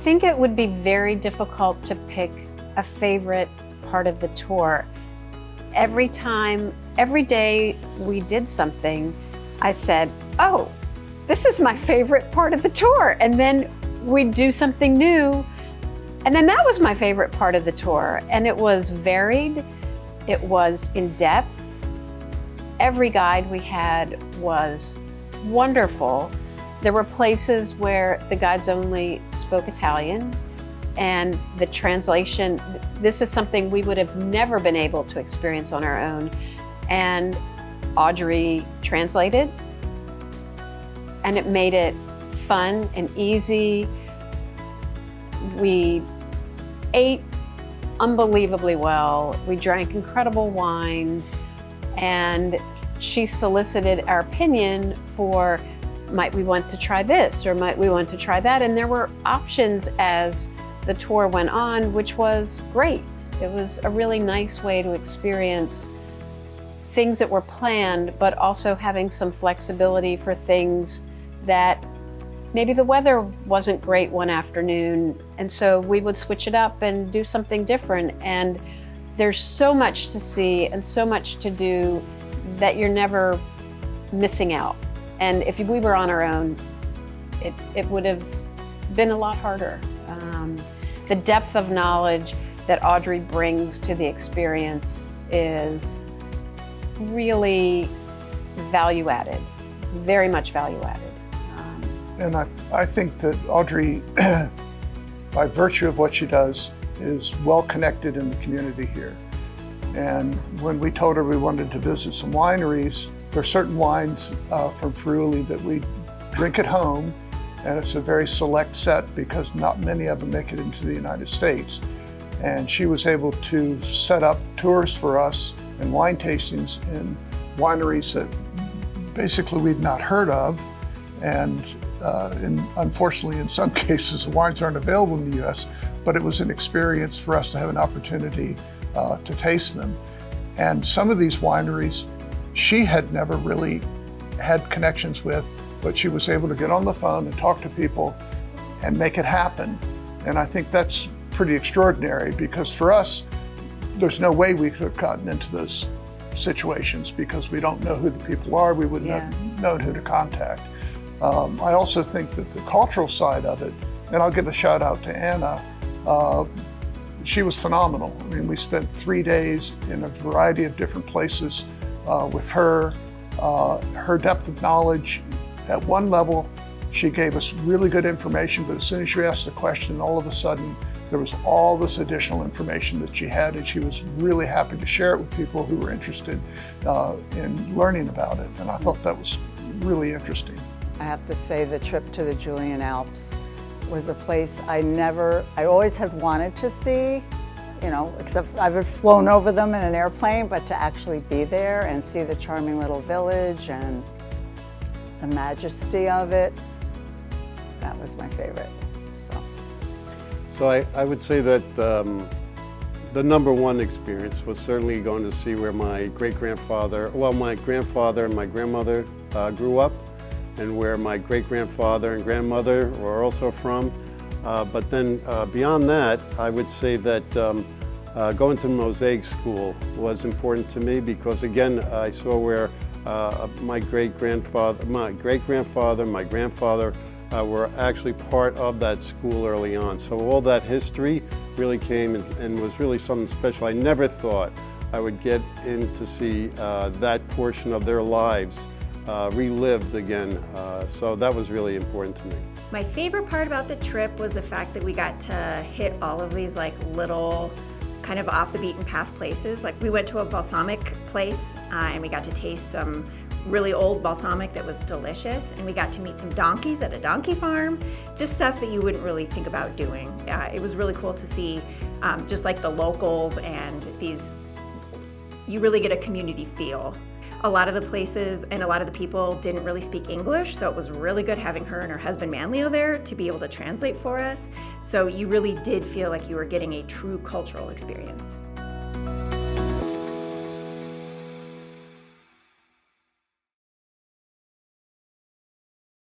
think it would be very difficult to pick a favorite part of the tour. Every day we did something, I said, oh, this is my favorite part of the tour. And then we'd do something new. And then that was my favorite part of the tour. And it was varied, it was in depth. Every guide we had was wonderful. There were places where the guides only spoke Italian, and the translation, this is something we would have never been able to experience on our own. And Audrey translated, and it made it fun and easy. We ate unbelievably well. We drank incredible wines, and she solicited our opinion for, might we want to try this or might we want to try that? And there were options as the tour went on, which was great. It was a really nice way to experience things that were planned, but also having some flexibility for things that maybe the weather wasn't great one afternoon, and so we would switch it up and do something different. And there's so much to see and so much to do that you're never missing out. And if we were on our own, it would have been a lot harder. The depth of knowledge that Audrey brings to the experience is really value added, very much value added. And I think that Audrey, by virtue of what she does, is well connected in the community here. And when we told her we wanted to visit some wineries, there are certain wines from Friuli that we drink at home, and it's a very select set because not many of them make it into the United States. And she was able to set up tours for us and wine tastings in wineries that basically we'd not heard of. And unfortunately, in some cases, the wines aren't available in the US, but it was an experience for us to have an opportunity to taste them. And some of these wineries she had never really had connections with, but she was able to get on the phone and talk to people and make it happen. And I think that's pretty extraordinary, because for us, there's no way we could have gotten into those situations because we don't know who the people are. We wouldn't have known who to contact. I also think that the cultural side of it, and I'll give a shout out to Anna, she was phenomenal. I mean, we spent 3 days in a variety of different places with her. Her depth of knowledge, at one level, she gave us really good information, but as soon as you asked the question, all of a sudden, there was all this additional information that she had, and she was really happy to share it with people who were interested in learning about it. And I thought that was really interesting. I have to say the trip to the Julian Alps was a place I always had wanted to see, you know, except I've flown over them in an airplane, but to actually be there and see the charming little village and the majesty of it, that was my favorite. So I would say that the number one experience was certainly going to see where my great-grandfather, well, my grandfather and my grandmother grew up, and where my great-grandfather and grandmother were also from. But then beyond that, I would say that going to Mosaic School was important to me because, again, I saw where my great-grandfather, my grandfather were actually part of that school early on. So all that history really came and was really something special. I never thought I would get in to see that portion of their lives relived again. So that was really important to me. My favorite part about the trip was the fact that we got to hit all of these like little kind of off the beaten path places. Like we went to a balsamic place and we got to taste some really old balsamic that was delicious, and we got to meet some donkeys at a donkey farm, just stuff that you wouldn't really think about doing. It was really cool to see just like the locals, and you really get a community feel. A lot of the places and a lot of the people didn't really speak English, so it was really good having her and her husband Manlio there to be able to translate for us. So you really did feel like you were getting a true cultural experience.